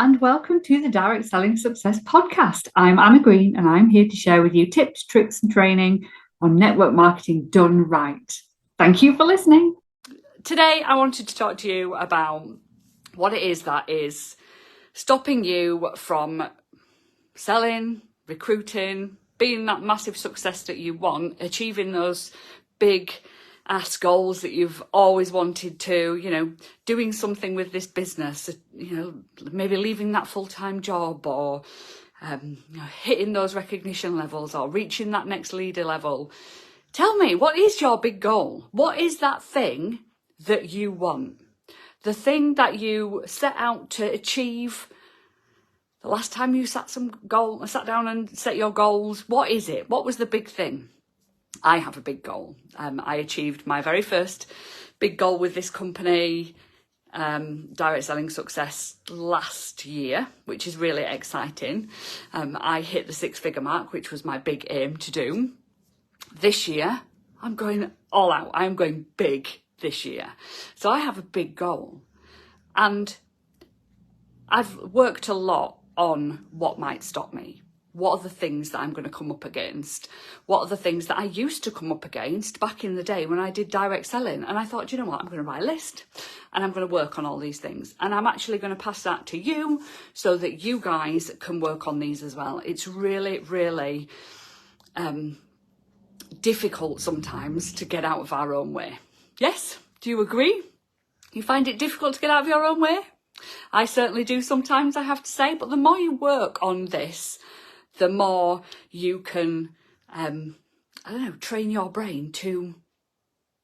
and welcome to the Direct Selling Success Podcast. I'm Anna Green, and I'm here to share with you tips, tricks, and training on network marketing done right. Thank you for listening. Today, I wanted to talk to you about what it is that is stopping you from selling, recruiting, being that massive success that you want, achieving those big ass goals that you've always wanted to, doing something with this business, maybe leaving that full-time job or hitting those recognition levels or reaching that next leader level. Tell me, what is your big goal? What is that thing that you want? The thing that you set out to achieve the last time you sat down and set your goals. What is it? What was the big thing? I have a big goal. I achieved my very first big goal with this company, Direct Selling Success, last year, which is really exciting. I hit the 6-figure mark, which was my big aim to do. This year, I'm going all out. I'm going big this year. So I have a big goal. And I've worked a lot on what might stop me. What are the things that I'm going to come up against? What are the things that I used to come up against back in the day when I did direct selling? And I thought, you know what, I'm going to write a list and I'm going to work on all these things. And I'm actually going to pass that to you so that you guys can work on these as well. It's really, really difficult sometimes to get out of our own way. Yes? Do you agree? You find it difficult to get out of your own way? I certainly do sometimes, I have to say. But the more you work on this, the more you can, train your brain to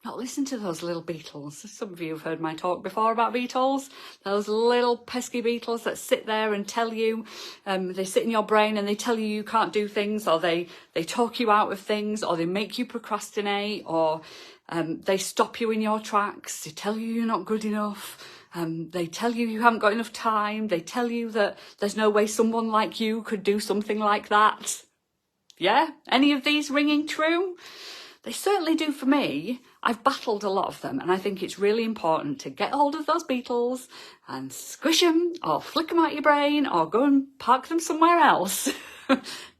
not listen to those little beetles. Some of you have heard my talk before about beetles. Those little pesky beetles that sit there and tell you, they sit in your brain and they tell you you can't do things, or they talk you out of things, or they make you procrastinate, or they stop you in your tracks. They tell you you're not good enough. They tell you haven't got enough time. They tell you that there's no way someone like you could do something like that. Yeah? Any of these ringing true? They certainly do for me. I've battled a lot of them, and I think it's really important to get hold of those beetles and squish them or flick them out your brain or go and park them somewhere else.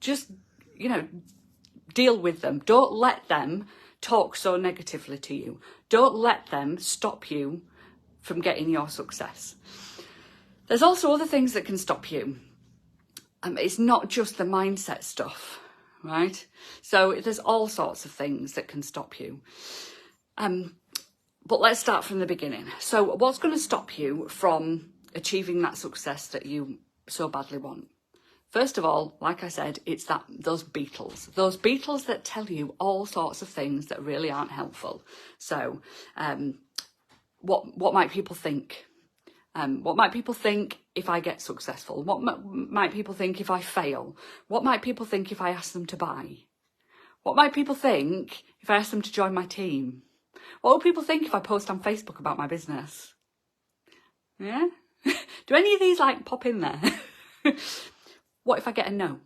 Just, deal with them. Don't let them talk so negatively to you. Don't let them stop you from getting your success. There's also other things that can stop you. It's not just the mindset stuff, right? So there's all sorts of things that can stop you. But let's start from the beginning. So what's going to stop you from achieving that success that you so badly want? First of all, like I said, it's those beetles that tell you all sorts of things that really aren't helpful. So, what might people think? What might people think if I get successful? What might people think if I fail? What might people think if I ask them to buy? What might people think if I ask them to join my team? What will people think if I post on Facebook about my business? Yeah? Do any of these pop in there? What if I get a no?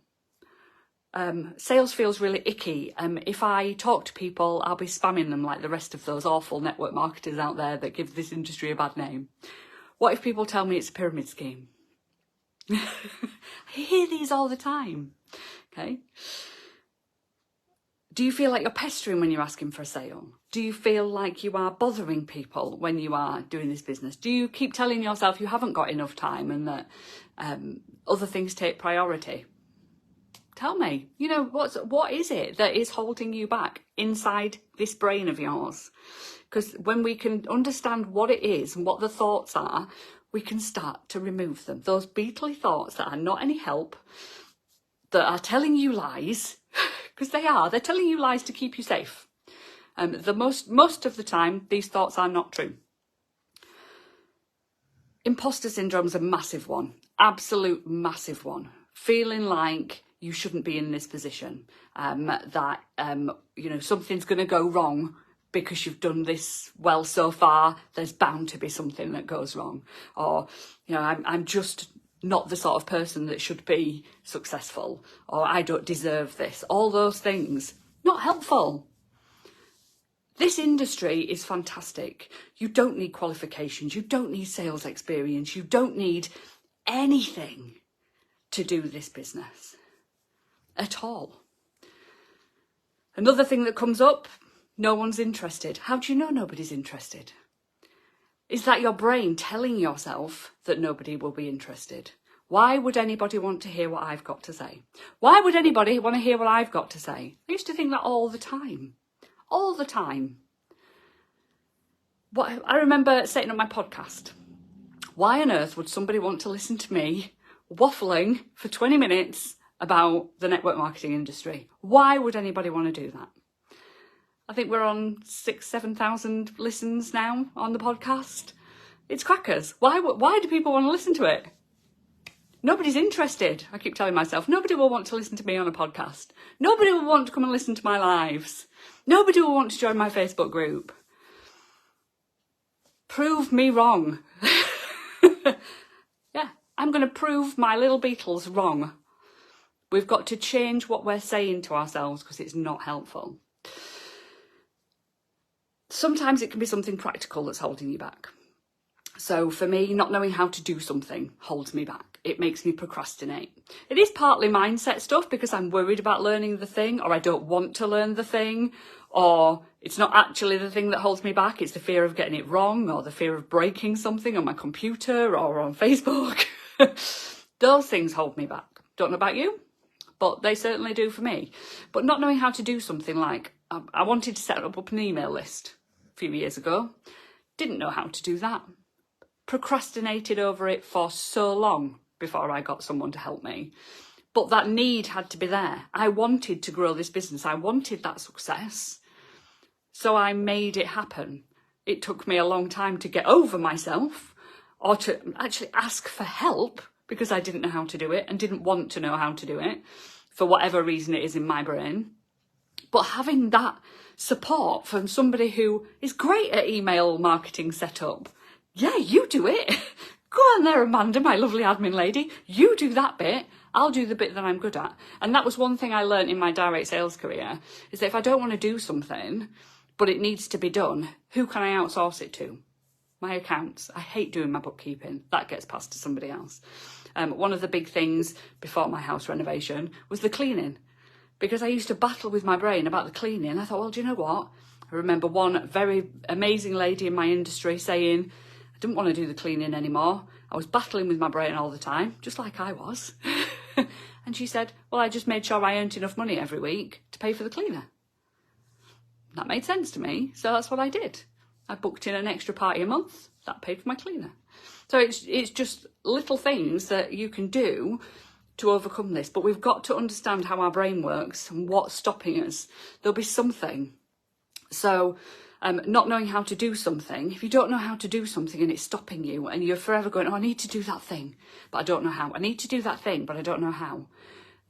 Sales feels really icky. If I talk to people, I'll be spamming them like the rest of those awful network marketers out there that give this industry a bad name. What if people tell me it's a pyramid scheme? I hear these all the time. Okay. Do you feel like you're pestering when you're asking for a sale? Do you feel like you are bothering people when you are doing this business? Do you keep telling yourself you haven't got enough time and that other things take priority? Tell me, what is it that is holding you back inside this brain of yours? Because when we can understand what it is and what the thoughts are, we can start to remove them. Those beetly thoughts that are not any help, that are telling you lies, because they're telling you lies to keep you safe. Most of the time, these thoughts are not true. Imposter syndrome is a massive one, absolute massive one. Feeling like you shouldn't be in this position, that something's going to go wrong because you've done this well so far. There's bound to be something that goes wrong, or I'm just not the sort of person that should be successful, or I don't deserve this. All those things, not helpful. This industry is fantastic. You don't need qualifications. You don't need sales experience. You don't need anything to do this business at all. Another thing that comes up, no one's interested. How do you know nobody's interested? Is that your brain telling yourself that nobody will be interested? Why would anybody want to hear what I've got to say? Why would anybody want to hear what I've got to say? I used to think that all the time. All the time. I remember setting up my podcast. Why on earth would somebody want to listen to me waffling for 20 minutes about the network marketing industry? Why would anybody want to do that? I think we're on 7,000 listens now on the podcast. It's crackers. Why do people want to listen to it? Nobody's interested. I keep telling myself, nobody will want to listen to me on a podcast. Nobody will want to come and listen to my lives. Nobody will want to join my Facebook group. Prove me wrong. Yeah, I'm going to prove my little Beatles wrong. We've got to change what we're saying to ourselves because it's not helpful. Sometimes it can be something practical that's holding you back. So for me, not knowing how to do something holds me back. It makes me procrastinate. It is partly mindset stuff because I'm worried about learning the thing, or I don't want to learn the thing, or it's not actually the thing that holds me back. It's the fear of getting it wrong, or the fear of breaking something on my computer or on Facebook. Those things hold me back. Don't know about you, but they certainly do for me. But not knowing how to do something like, I wanted to set up an email list a few years ago. Didn't know how to do that. Procrastinated over it for so long before I got someone to help me. But that need had to be there. I wanted to grow this business. I wanted that success. So I made it happen. It took me a long time to get over myself or to actually ask for help because I didn't know how to do it and didn't want to know how to do it for whatever reason it is in my brain. But having that support from somebody who is great at email marketing setup. Yeah, you do it. Go on there, Amanda, my lovely admin lady. You do that bit. I'll do the bit that I'm good at. And that was one thing I learned in my direct sales career, is that if I don't want to do something, but it needs to be done, who can I outsource it to? My accounts. I hate doing my bookkeeping. That gets passed to somebody else. One of the big things before my house renovation was the cleaning, because I used to battle with my brain about the cleaning. I thought, well, do you know what? I remember one very amazing lady in my industry saying, I didn't want to do the cleaning anymore. I was battling with my brain all the time, just like I was. And she said, well, I just made sure I earned enough money every week to pay for the cleaner. That made sense to me, so that's what I did. I booked in an extra party a month, that paid for my cleaner. So it's just little things that you can do to overcome this, but we've got to understand how our brain works and what's stopping us. There'll be something. So not knowing how to do something, if you don't know how to do something and it's stopping you and you're forever going, oh, I need to do that thing, but I don't know how. I need to do that thing, but I don't know how.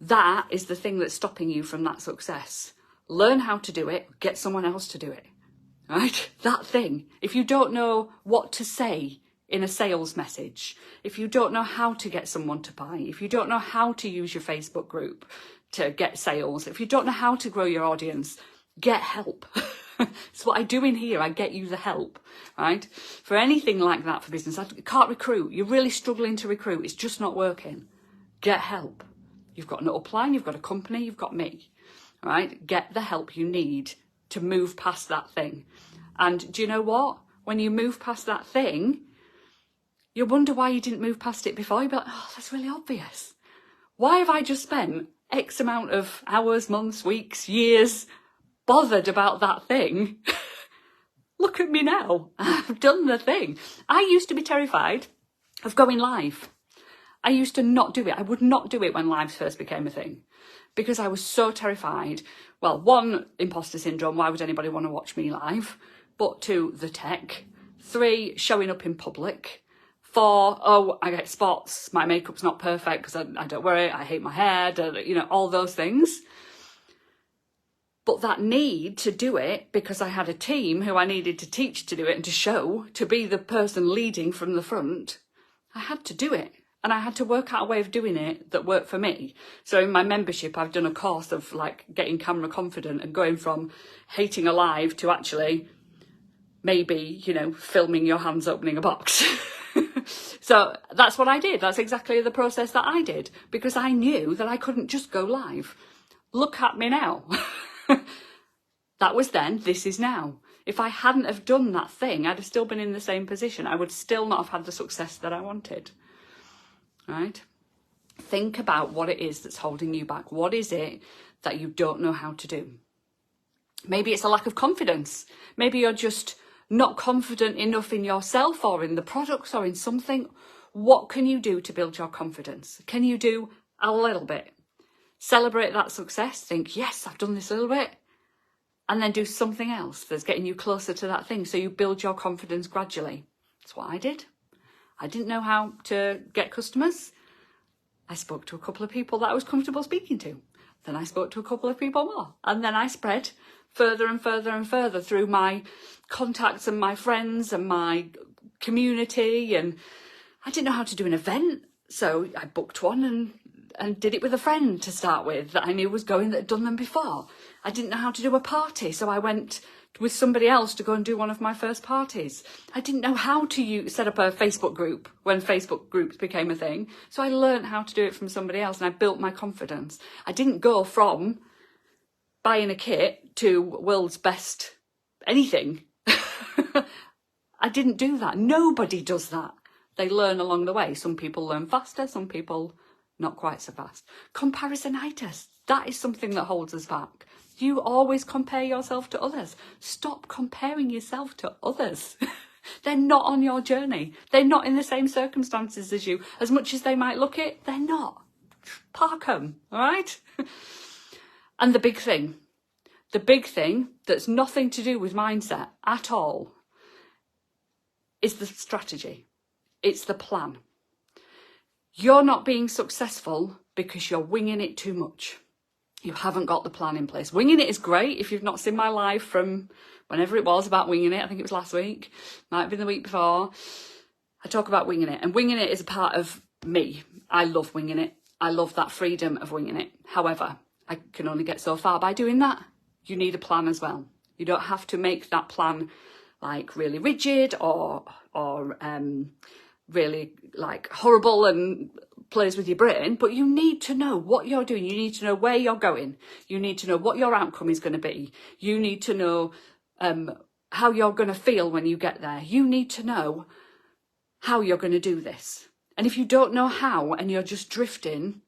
That is the thing that's stopping you from that success. Learn how to do it, get someone else to do it, right? That thing. If you don't know what to say in a sales message, if you don't know how to get someone to buy, if you don't know how to use your Facebook group to get sales, if you don't know how to grow your audience, get help. It's what I do in here. I get you the help, right? For anything like that for business, I can't recruit. You're really struggling to recruit. It's just not working. Get help. You've got an upline, you've got a company, you've got me, right? Get the help you need to move past that thing. And do you know what? When you move past that thing, you'll wonder why you didn't move past it before. You'll be like, oh, that's really obvious. Why have I just spent X amount of hours, months, weeks, years bothered about that thing? Look at me now. I've done the thing. I used to be terrified of going live. I used to not do it. I would not do it when lives first became a thing because I was so terrified. Well, 1, imposter syndrome. Why would anybody want to watch me live? But 2, the tech. 3, showing up in public. 4, oh, I get spots. My makeup's not perfect because I don't wear it. I hate my hair. All those things. But that need to do it, because I had a team who I needed to teach to do it and to show, to be the person leading from the front, I had to do it. And I had to work out a way of doing it that worked for me. So in my membership, I've done a course of like getting camera confident and going from hating a live to actually maybe, filming your hands opening a box. So that's what I did. That's exactly the process that I did, because I knew that I couldn't just go live. Look at me now. That was then, this is now. If I hadn't have done that thing, I'd have still been in the same position. I would still not have had the success that I wanted. Right? Think about what it is that's holding you back. What is it that you don't know how to do? Maybe it's a lack of confidence. Maybe you're just not confident enough in yourself or in the products or in something. What can you do to build your confidence? Can you do a little bit? Celebrate that success. Think, yes, I've done this a little bit. And then do something else that's getting you closer to that thing. So you build your confidence gradually. That's what I did. I didn't know how to get customers. I spoke to a couple of people that I was comfortable speaking to. Then I spoke to a couple of people more. And then I spread further and further and further through my contacts and my friends and my community. And I didn't know how to do an event. So I booked one and did it with a friend to start with that I knew was going, that had done them before. I didn't know how to do a party, so I went with somebody else to go and do one of my first parties. I didn't know how to set up a Facebook group when Facebook groups became a thing, so I learned how to do it from somebody else, and I built my confidence. I didn't go from buying a kit to world's best anything. I didn't do that. Nobody does that. They learn along the way. Some people learn faster, some people not quite so fast. Comparisonitis, that is something that holds us back. You always compare yourself to others. Stop comparing yourself to others. They're not on your journey. They're not in the same circumstances as you. As much as they might look it, they're not. Park them, all right? And the big thing that's nothing to do with mindset at all is the strategy. It's the plan. You're not being successful because you're winging it too much. You haven't got the plan in place. Winging it is great. If you've not seen my live from whenever it was about winging it, I think it was last week, might have been the week before, I talk about winging it. And winging it is a part of me. I love winging it. I love that freedom of winging it. However, I can only get so far by doing that. You need a plan as well. You don't have to make that plan like really rigid or really like horrible and plays with your brain, but you need to know what you're doing. You need to know where you're going. You need to know what your outcome is going to be. You need to know how you're going to feel when you get there. You need to know how you're going to do this. And if you don't know how and you're just drifting,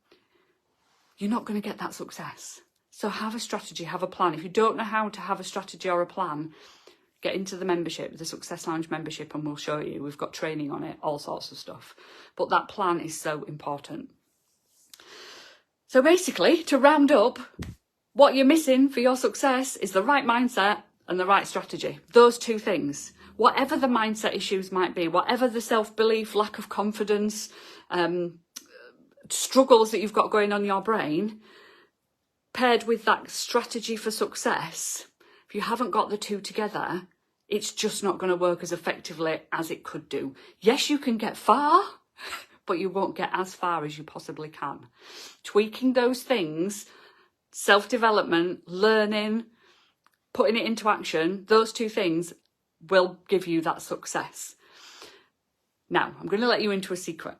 you're not going to get that success. So have a strategy, have a plan. If you don't know how to have a strategy or a plan, get into the membership, the Success Lounge membership, and we'll show you. We've got training on it, all sorts of stuff. But that plan is so important. So basically, to round up, what you're missing for your success is the right mindset and the right strategy. Those two things. Whatever the mindset issues might be, whatever the self-belief, lack of confidence, struggles that you've got going on in your brain, paired with that strategy for success, if you haven't got the two together, it's just not going to work as effectively as it could do. Yes, you can get far, but you won't get as far as you possibly can. Tweaking those things, self-development, learning, putting it into action, those two things will give you that success. Now, I'm going to let you into a secret.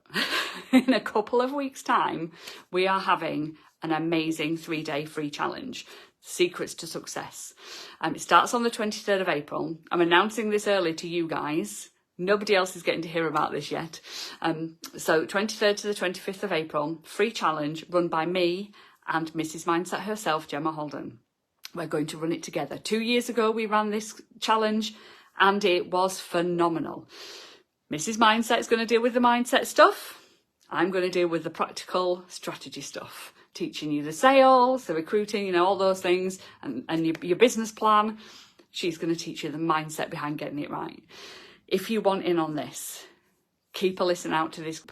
In a couple of weeks' time, we are having an amazing 3-day free challenge. Secrets to Success. It starts on the 23rd of April. I'm announcing this early to you guys. Nobody else is getting to hear about this yet. So 23rd to the 25th of April, free challenge run by me and Mrs. Mindset herself, Gemma Holden. We're going to run it together. 2 years ago, we ran this challenge and it was phenomenal. Mrs. Mindset is going to deal with the mindset stuff. I'm going to deal with the practical strategy stuff. Teaching you the sales, the recruiting, all those things, and your business plan. She's going to teach you the mindset behind getting it right. If you want in on this, keep a listen out to this.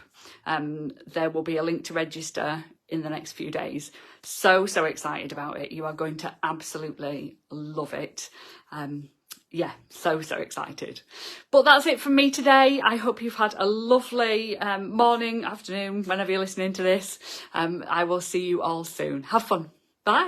There will be a link to register in the next few days. So excited about it. You are going to absolutely love it. Yeah, so excited. But that's it from me today. I hope you've had a lovely morning, afternoon, whenever you're listening to this. I will see you all soon. Have fun. Bye.